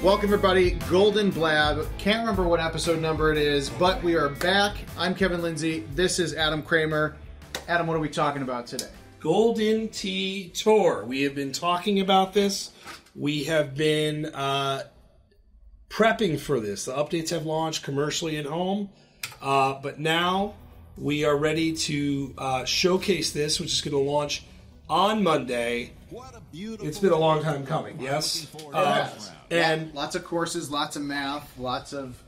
Welcome everybody, Golden Blab. Can't remember what episode number it is, but we are back. I'm Kevin Lindsay. This is Adam Kramer. Adam, what are we talking about today? Golden Tee Tour. We have been talking about this. We have been prepping for this. The updates have launched commercially at home, but now we are ready to showcase this, which is going to launch on Monday. It's been a long time coming, yes? And lots of courses, lots of math, lots of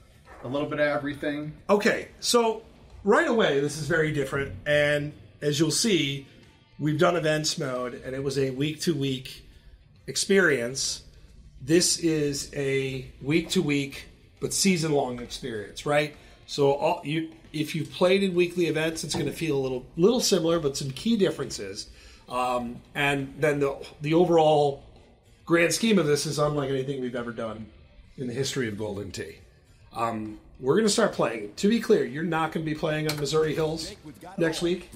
a little bit of everything. Okay, so right away, this is very different. And as you'll see, we've done events mode, and it was a week-to-week experience. This is a week-to-week, but season-long experience, right? So if you've played in weekly events, it's going to feel a little similar, but some key differences. And then the overall grand scheme of this is unlike anything we've ever done in the history of Golden Tee. We're going to start playing. To be clear, you're not going to be playing on Missouri Hills next week.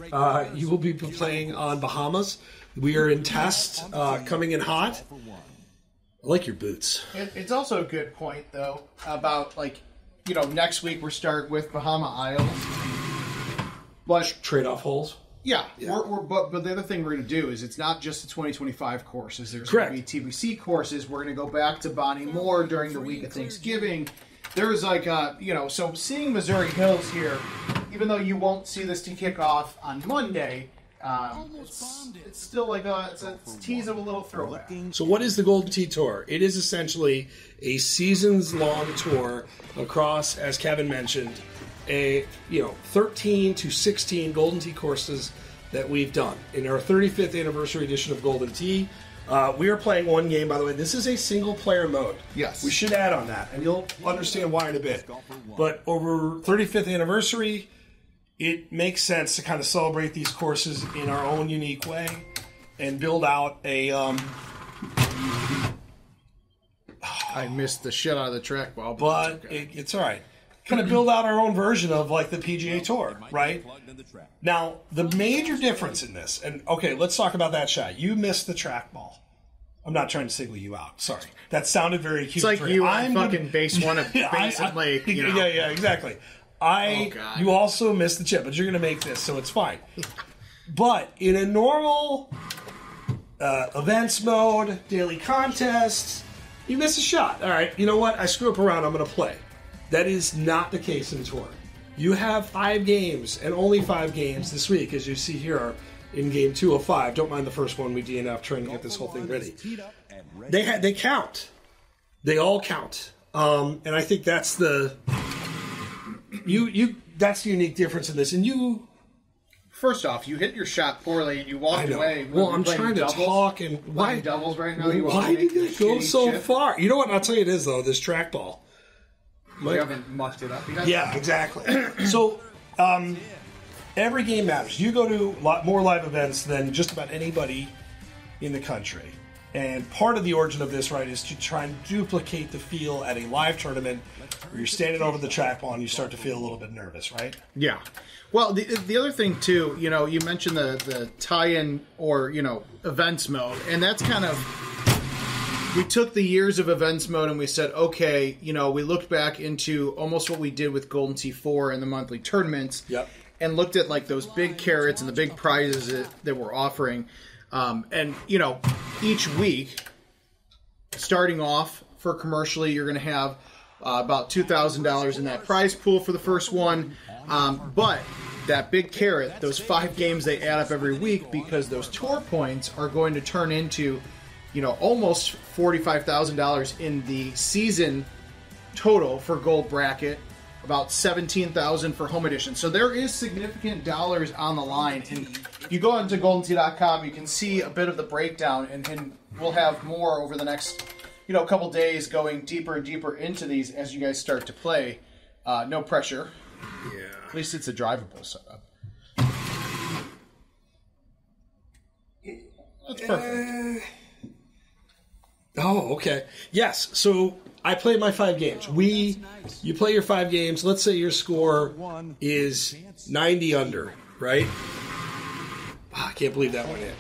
You will be playing on Bahamas. We are in test, coming in hot. I like your boots. It's also a good point, though, about, next week we're start with Bahama Isles. But Trade-off holes. Yeah. But the other thing we're going to do is it's not just the 2025 courses. There's Correct. going to be TBC courses. We're going to go back to Bonnie Moore during the week of Thanksgiving. There's so seeing Missouri Hills here, even though you won't see this to kick off on Monday, it's still it's a tease of a little throwback. So what is the Golden Tee Tour? It is essentially a seasons-long tour across, as Kevin mentioned, 13 to 16 Golden Tee courses that we've done. In our 35th anniversary edition of Golden Tee, we are playing one game, by the way. This is a single-player mode. Yes. We should add on that, and you'll understand why in a bit. But over 35th anniversary, it makes sense to kind of celebrate these courses in our own unique way and build out a... I missed the shit out of the trackball. But okay. It's all right. Kind of build out our own version of the PGA Tour, right? Now, the major difference in this, and okay, let's talk about that shot. You missed the trackball. I'm not trying to single you out. Sorry, that sounded very cute. It's like you on fucking base one of Basin Lake. Yeah, exactly. You also missed the chip, but you're going to make this, so it's fine. But in a normal events mode, daily contests, you miss a shot. All right, you know what? I screw up around. I'm going to play. That is not the case in Tour. You have 5 games, and only 5 games this week, as you see here in game 2 of 5. Don't mind the first one. We DNF trying to get this whole thing ready. They count. They all count. And I think that's the that's the unique difference in this. And you, first off, you hit your shot poorly and you walked away. Well, I'm trying to talk and why doubles right now? Why did it go so far? You know what? I'll tell you it is though. This trackball. You haven't mucked it up yet? Yeah, exactly. So, every game matters. You go to more live events than just about anybody in the country. And part of the origin of this, right, is to try and duplicate the feel at a live tournament where you're standing over the trackball and you start to feel a little bit nervous, right? Yeah. Well, the other thing, too, you mentioned the tie-in or, events mode. And that's kind of... We took the years of events mode and we said, okay, we looked back into almost what we did with Golden Tee 4 and the monthly tournaments. Yep. And looked at those big carrots and the big prizes that we're offering. And each week, starting off for commercially, you're going to have about $2,000 in that prize pool for the first one. But that big carrot, those 5 games, they add up every week because those tour points are going to turn into... almost $45,000 in the season total for gold bracket, about $17,000 for home edition. So there is significant dollars on the line. And if you go into GoldenTee.com, you can see a bit of the breakdown, and we'll have more over the next couple days going deeper and deeper into these as you guys start to play. No pressure. Yeah. At least it's a drivable setup. That's perfect. Oh, okay. Yes. So I played my 5 games. You play your 5 games. Let's say your score is 90 under, right? Oh, I can't believe that went in.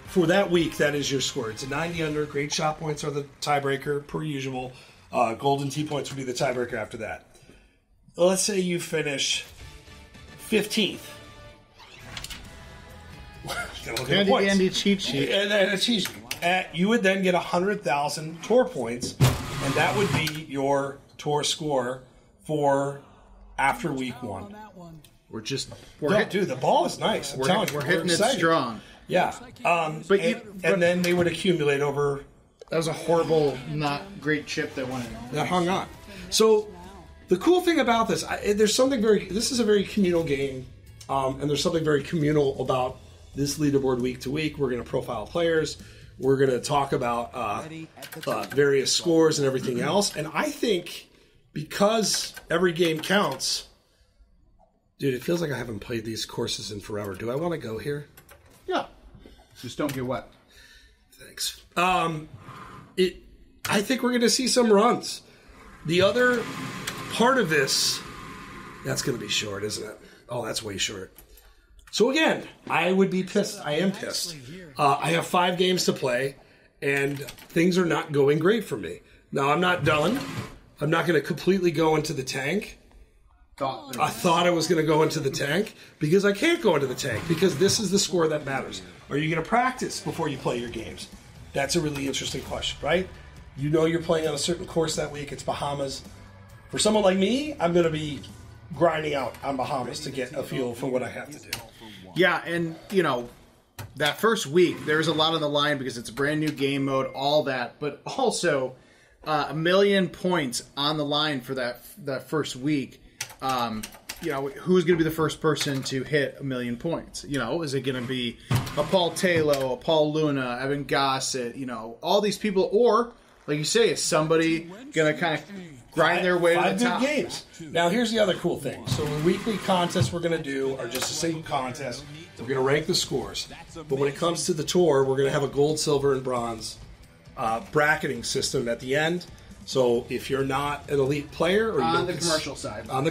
for that week, that is your score. It's a 90 under. Great shot points are the tiebreaker, per usual. Golden tee points would be the tiebreaker after that. Let's say you finish 15th. Handy cheat sheet. And then a cheat sheet. You would then get 100,000 tour points, and that would be your tour score for after week 1. Dude, the ball is nice. We're hitting it strong. Yeah. And then they would accumulate over. That was a horrible, not great chip that went in. That hung on. So the cool thing about this, this is a very communal game, and there's something very communal about this leaderboard week to week. We're going to profile players. We're going to talk about various scores and everything else. And I think because every game counts, dude, it feels like I haven't played these courses in forever. Do I want to go here? Yeah. Just don't get wet. Thanks. I think we're going to see some runs. The other part of this, that's going to be short, isn't it? Oh, that's way short. So again, I would be pissed. I am pissed. I have 5 games to play, and things are not going great for me. Now, I'm not done. I'm not going to completely go into the tank. I thought I was going to go into the tank because I can't go into the tank because this is the score that matters. Are you going to practice before you play your games? That's a really interesting question, right? You know you're playing on a certain course that week. It's Bahamas. For someone like me, I'm going to be grinding out on Bahamas to get a feel for what I have to do. Yeah, and, that first week, there's a lot on the line because it's a brand new game mode, all that, but also 1 million points on the line for that first week. Who's going to be the first person to hit 1 million points? Is it going to be a Paul Taylor, a Paul Luna, Evan Gossett, all these people, or, like you say, is somebody going to kind of grind their way to the top? 5 good games. Now, here's the other cool thing. So the weekly contests we're going to do are just a single contest. We're going to rank the scores. But when it comes to the tour, we're going to have a gold, silver, and bronze bracketing system at the end. So if you're not an elite player, or on the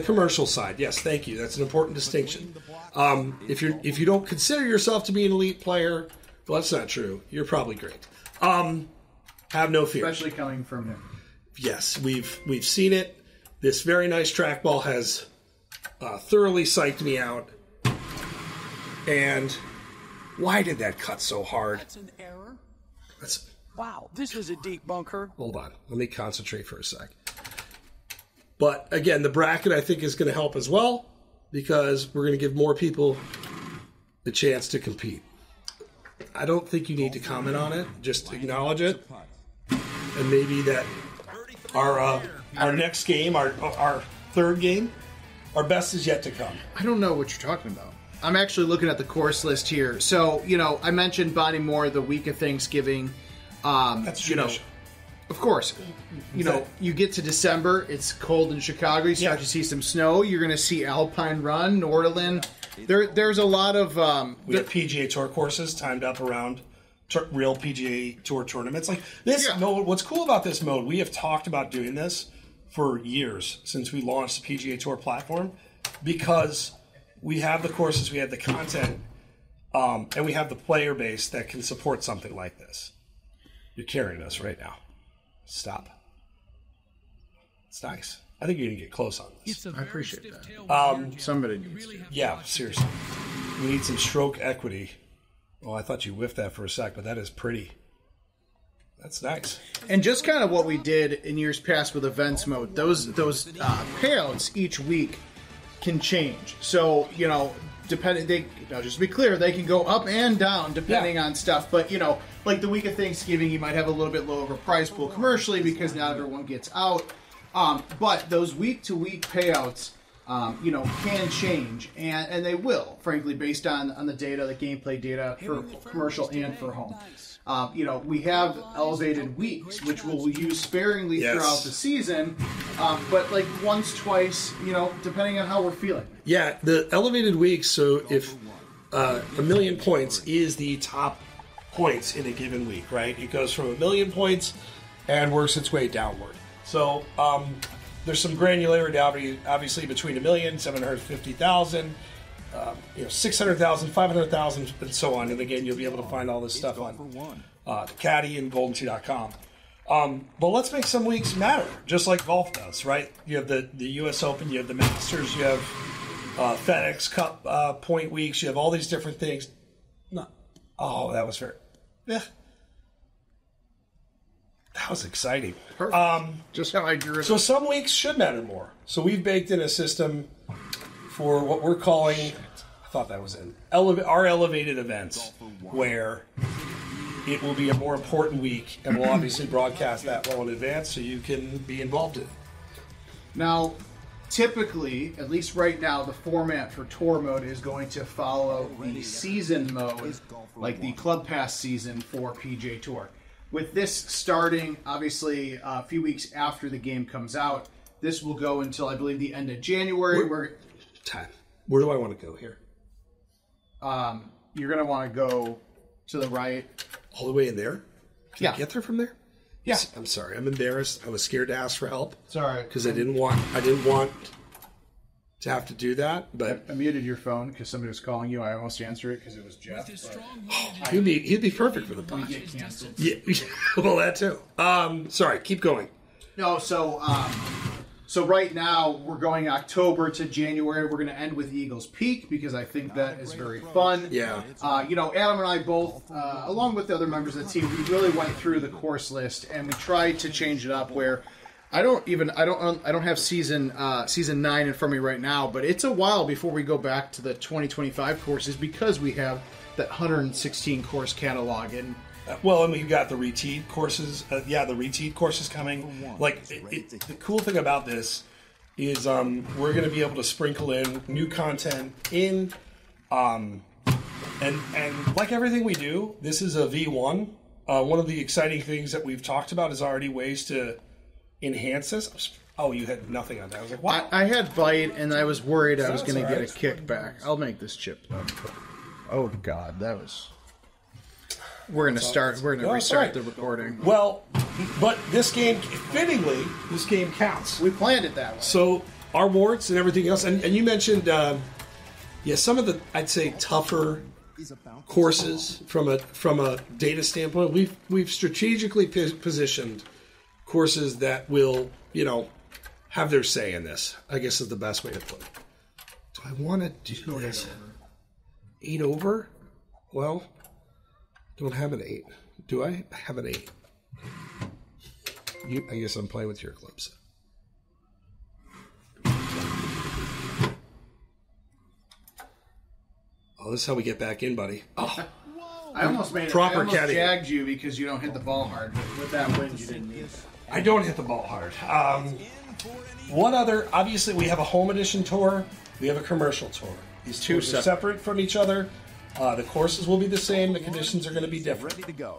commercial side, yes, thank you. That's an important distinction. If you don't consider yourself to be an elite player, well, that's not true. You're probably great. Have no fear, especially coming from him. Yes, we've seen it. This very nice trackball has thoroughly psyched me out. And why did that cut so hard? That's an error. Wow, this is a deep bunker. Hold on. Let me concentrate for a sec. But again, the bracket I think is going to help as well because we're going to give more people the chance to compete. I don't think you need to comment on it. Just acknowledge it. And maybe that our next game, our third game, our best is yet to come. I don't know what you're talking about. I'm actually looking at the course list here. So, I mentioned Bonnie Moore the week of Thanksgiving. That's tradition. Of course. You get to December, it's cold in Chicago, you start to see some snow, you're going to see Alpine Run, Nordland. There's a lot of... we have PGA Tour courses timed up around real PGA Tour tournaments. Like this mode, what's cool about this mode, we have talked about doing this for years since we launched the PGA Tour platform because we have the courses, we have the content, and we have the player base that can support something like this. You're carrying us right now. Stop. It's nice. I think you're going to get close on this. I appreciate that. Somebody needs to. Yeah, seriously. We need some stroke equity. Oh, I thought you whiffed that for a sec, but that is pretty. That's nice. And just kind of what we did in years past with events mode, those payouts each week can change. So, just to be clear, they can go up and down depending on stuff. But, like the week of Thanksgiving, you might have a little bit lower of a prize pool commercially because not everyone gets out. But those week-to-week payouts, can change, and they will, frankly, based on the data, the gameplay data for commercial and for home. We have elevated weeks, which we'll use sparingly throughout the season, but like once, twice, depending on how we're feeling. Yeah, the elevated weeks, so if 1 million points is the top points in a given week, right? It goes from 1 million points and works its way downward. So there's some granularity, obviously, between 1,750,000 600,000, 500,000, and so on. And again, you'll be able to find all this stuff on Caddy and GoldenTee.com. But let's make some weeks matter, just like golf does, right? You have the U.S. Open, you have the Masters, you have FedEx Cup point weeks, you have all these different things. No. Oh, that was fair. Yeah. That was exciting. Just how I drew it. So some weeks should matter more. So we've baked in a system for what we're calling, I thought that was in, our elevated events, where it will be a more important week, and we'll obviously broadcast that well in advance so you can be involved in it. Now, typically, at least right now, the format for tour mode is going to follow the season mode, like the Club Pass season for PGA Tour. With this starting, obviously, a few weeks after the game comes out, this will go until, I believe, the end of January. Where do I want to go here? You're going to want to go to the right. All the way in there? Can I get there from there? Yeah. I'm sorry. I'm embarrassed. I was scared to ask for help. It's all right. Because I didn't want to have to do that. But I muted your phone because somebody was calling you. I almost answered it because it was Jeff. He'd be perfect for the podcast. Yeah. Well, that too. Sorry. Keep going. No, so right now we're going October to January. We're going to end with Eagles Peak because I think that is very fun. Yeah. Adam and I both, along with the other members of the team, we really went through the course list and we tried to change it up. Where I don't have season 9 in front of me right now, but it's a while before we go back to the 2025 courses because we have that 116 course catalog and. Well, and we've got the reteed courses. The reteed course is coming. Like, the cool thing about this is we're going to be able to sprinkle in new content in, and like everything we do, this is a V1. One of the exciting things that we've talked about is already ways to enhance this. Oh, you had nothing on that. I was like, wow. I had bite, and I was worried I was going to get a kickback. I'll make this chip, though. Oh, God, that was... We're going to restart the recording. Well, but this game, fittingly, this game counts. We planned it that way. So our warts and everything else, and you mentioned, some of the, I'd say, tougher courses from a data standpoint. We've strategically positioned courses that will, have their say in this, I guess is the best way to put it. Do I want to do this? 8 over? Well... Don't have an 8. Do I? I have an 8. I guess I'm playing with your clubs. Oh, this is how we get back in, buddy. Oh, I almost Caddy. Jagged you because you don't hit the ball hard. But with that wind, you didn't need it. I don't hit the ball hard. What other? Obviously, we have a home edition tour. We have a commercial tour. These two are separate from each other. The courses will be the same. The conditions are going to be different. Ready to go.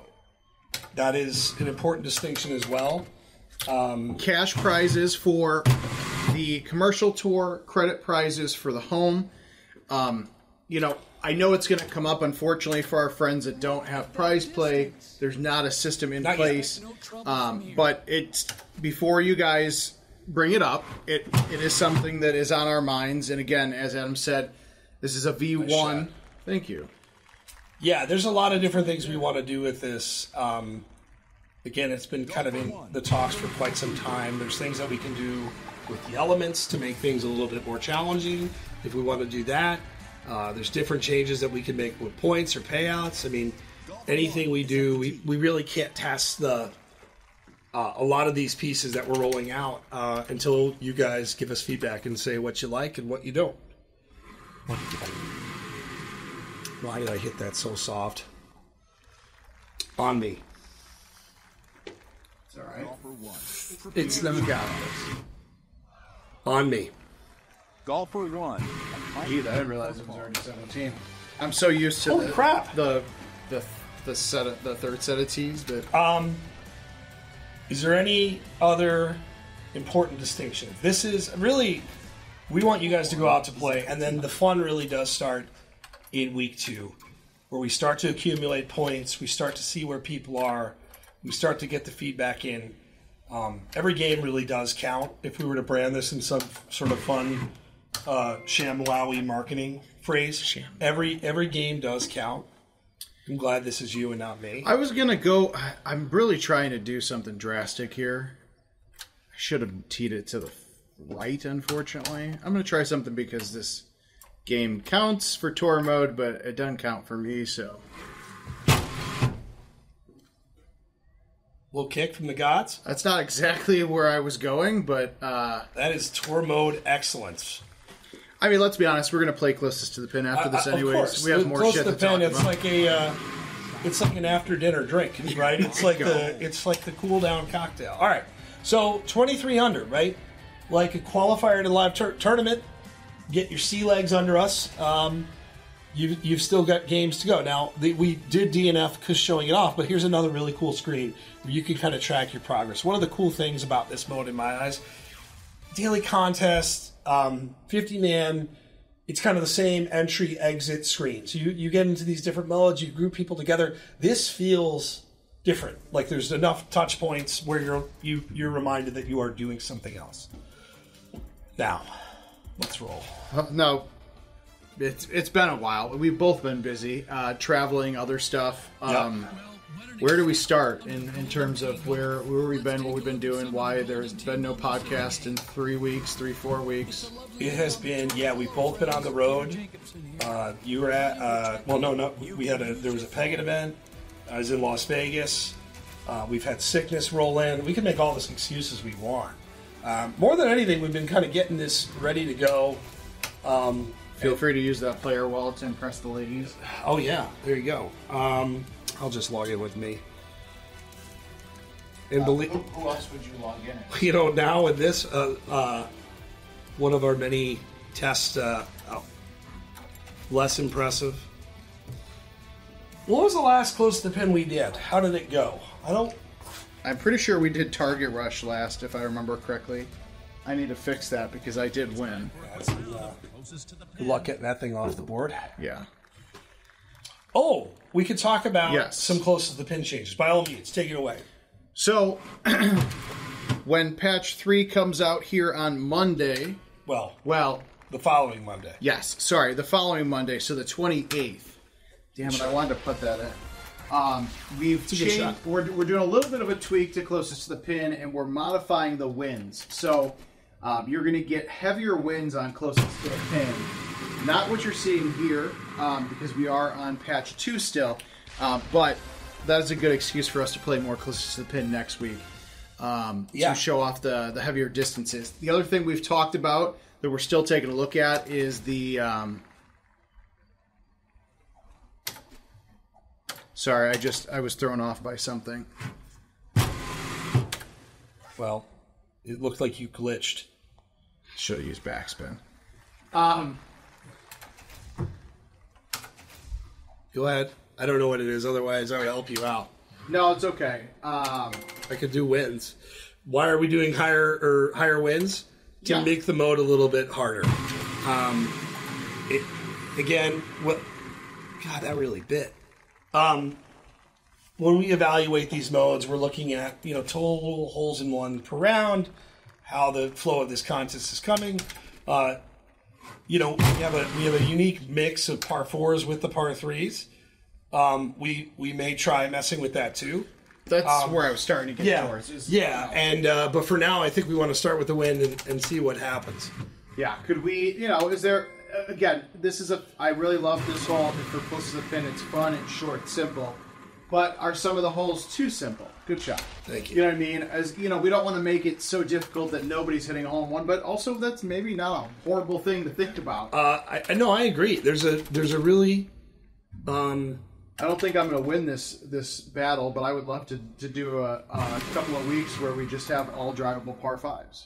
That is an important distinction as well. Cash prizes for the commercial tour, credit prizes for the home. I know it's going to come up, unfortunately, for our friends that don't have prize play. There's not a system in place. But it's before you guys bring it up, it is something that is on our minds. And again, as Adam said, this is a V1. Thank you. Yeah, there's a lot of different things we want to do with this. Again, it's been kind of in the talks for quite some time. There's things that we can do with the elements to make things a little bit more challenging if we want to do that. There's different changes that we can make with points or payouts. I mean, anything we do, we really can't test a lot of these pieces that we're rolling out until you guys give us feedback and say what you like and what you don't. Why did I hit that so soft? On me. It's all right. It's them guys. On me. Golf for one. I didn't realize it was already 17. I'm so used to the third set of tees, but is there any other important distinction? This is really, we want you guys to go out to play, and then the fun really does start in week 2, where we start to accumulate points, we start to see where people are, we start to get the feedback in. Every game really does count. If we were to brand this in some sort of fun ShamWowie marketing phrase. Every game does count. I'm glad this is you and not me. I was going to go... I'm really trying to do something drastic here. I should have teed it to the right, unfortunately. I'm going to try something because this game counts for tour mode, but it doesn't count for me, so... Little kick from the gods? That's not exactly where I was going, but... that is tour mode excellence. I mean, let's be honest. We're going to play closest to the pin after this, anyways. Of course. We have more close shit to to the pin. talk It's about. it's like an after dinner drink, right? It's like the cool down cocktail. All right, so 23 under, right? Like a qualifier to live tournament. Get your sea legs under us. You've still got games to go. Now we did DNF because showing it off, but here's another really cool screen where you can kind of track your progress. One of the cool things about this mode, in my eyes, daily contest. 50-man, it's kind of the same entry-exit screen. So you get into these different modes, you group people together. This feels different. Like there's enough touch points where you're reminded that you are doing something else. Now, let's roll. No, it's been a while. We've both been busy, traveling, other stuff. Where do we start in terms of where we've been, what we've been doing, why there's been no podcast in 4 weeks? It has been, we've both been on the road. You were at, there was a Pagan event. I was in Las Vegas. We've had sickness roll in. We can make all the excuses we want. More than anything, we've been kind of getting this ready to go. Feel free to use that player wallet to impress the ladies. Oh, yeah. There you go. I'll just log in with me. And who else would you log in? You know, now with this, one of our many tests, less impressive. What was the last close to the pin we did? How did it go? I'm pretty sure we did Target Rush last, if I remember correctly. I need to fix that because I did win. Good luck getting that thing off the board. Yeah. Oh, we could talk about some close to the pin changes. By all means, take it away. So, when patch 3 comes out here on Monday... Well... The following Monday. Yes, sorry, the following Monday, so the 28th. Damn it, I wanted to put that in. We've changed... We're doing a little bit of a tweak to closest to the pin, and we're modifying the wins. So, you're going to get heavier wins on closest to the pin. Not what you're seeing here, because we are on patch 2 still, but that is a good excuse for us to play more closest to the pin next week to show off the heavier distances. The other thing we've talked about that we're still taking a look at is the... Sorry, I was thrown off by something. Well, it looked like you glitched. Should have used backspin. Go ahead. I don't know what it is. Otherwise, I would help you out. No, it's okay. I could do wins. Why are we doing higher wins? To make the mode a little bit harder. God, that really bit. When we evaluate these modes, we're looking at total holes in one per round, how the flow of this contest is coming. We have a unique mix of par 4s with the par 3s. We may try messing with that too. That's where I was starting to get towards. But for now, I think we want to start with the win and see what happens. Yeah, could we? Is there? Again, this is I really love this hole. For close to the pin, it's fun, it's short, it's simple. But are some of the holes too simple? Good shot. Thank you. You know what I mean? As we don't want to make it so difficult that nobody's hitting a hole in one, but also that's maybe not a horrible thing to think about. I know, I agree. There's a really. I don't think I'm going to win this battle, but I would love to do a couple of weeks where we just have all drivable par 5s.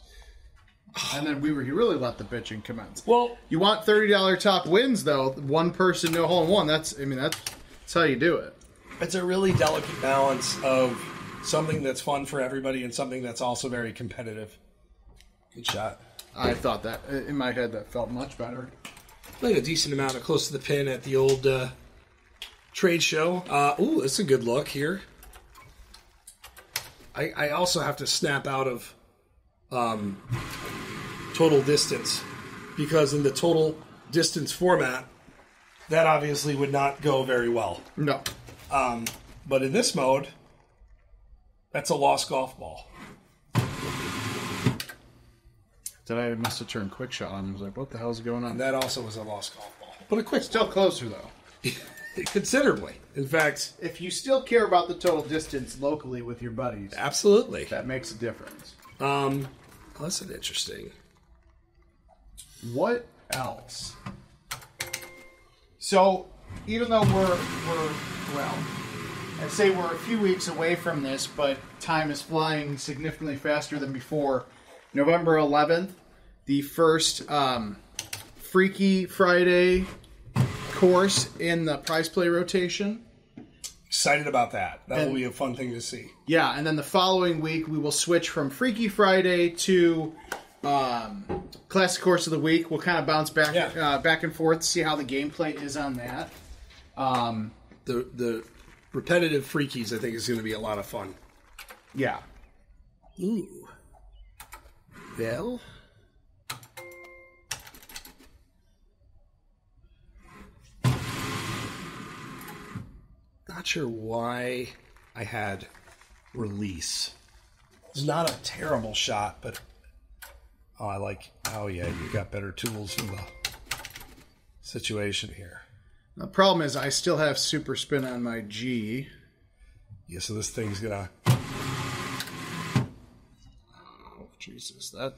And then we really let the bitching commence. Well, you want $30 top wins though. One person, no hole in one. That's how you do it. It's a really delicate balance of something that's fun for everybody and something that's also very competitive. Good shot. I thought that in my head that felt much better. Played a decent amount of close to the pin at the old trade show. That's a good look here. I also have to snap out of total distance because in the total distance format, that obviously would not go very well. No. But in this mode, that's a lost golf ball. Did I must have turned quick shot on? I was like, what the hell's going on? And that also was a lost golf ball. But a quick Still closer, though. considerably. In fact, If you still care about the total distance locally with your buddies, absolutely. that makes a difference. That's an interesting. What else? So, even though well, I'd say we're a few weeks away from this, but time is flying significantly faster than before. November 11th, the first Freaky Friday course in the prize play rotation. Excited about that. That will be a fun thing to see. Yeah, and then the following week we will switch from Freaky Friday to Classic Course of the Week. We'll kind of bounce back back and forth, see how the gameplay is on that. The repetitive freakies, I think, is going to be a lot of fun. Yeah. Ooh. Well. Not sure why I had release. It's not a terrible shot, but oh yeah, you got better tools for the situation here. The problem is I still have super spin on my G. Yeah, so this thing's gonna. Oh Jesus, I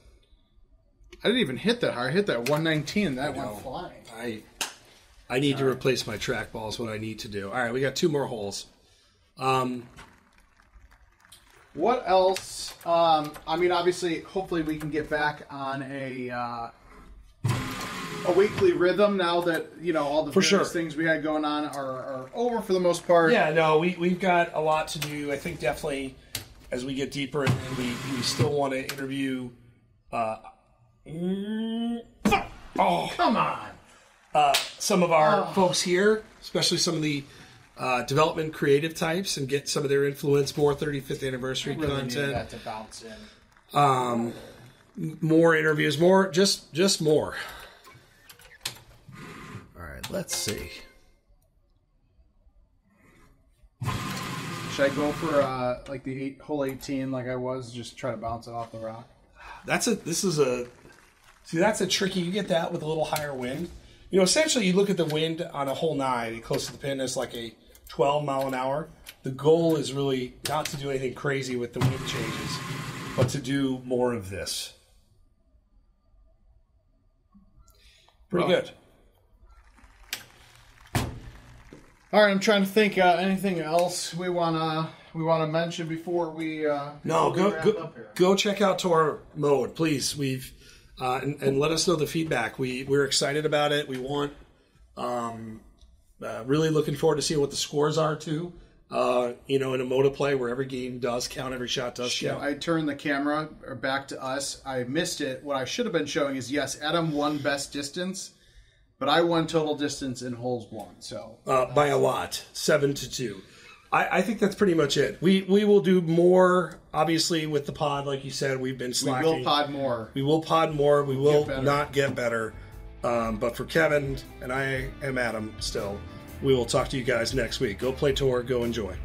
didn't even hit that hard. I hit that 119. That went flying. I need to replace my trackball is what I need to do. All right, we got 2 more holes. What else? I mean, obviously, hopefully we can get back on a weekly rhythm now that, all the various things we had going on are over for the most part. Yeah, no, we've got a lot to do. I think definitely as we get deeper, and we still want to interview... Oh, come on! Some of our folks here, especially some of the development creative types, and get some of their influence, more 35th anniversary really content. That to bounce in. More interviews, just more. All right, let's see. Should I go for like the hole 18 like I was, just try to bounce it off the rock? That's a tricky. You get that with a little higher wind. Essentially, you look at the wind on a hole 9, close to the pin, it's like a 12 mile an hour. The goal is really not to do anything crazy with the wind changes, but to do more of this. Pretty good. All right, I'm trying to think anything else we wanna mention before we wrap up here. Go check out Tour Mode, please. We've and let us know the feedback. We're excited about it. We want really looking forward to seeing what the scores are too. In a mode of play where every game does count, every shot does count. I turned the camera back to us. I missed it. What I should have been showing is, yes, Adam won best distance, but I won total distance in holes 1. So by a lot, 7-2. I think that's pretty much it. We will do more, obviously, with the pod. Like you said, we've been slacking. We will pod more. We will pod more. We will not get better. But for Kevin, and I am Adam still, we will talk to you guys next week. Go play tour. Go enjoy.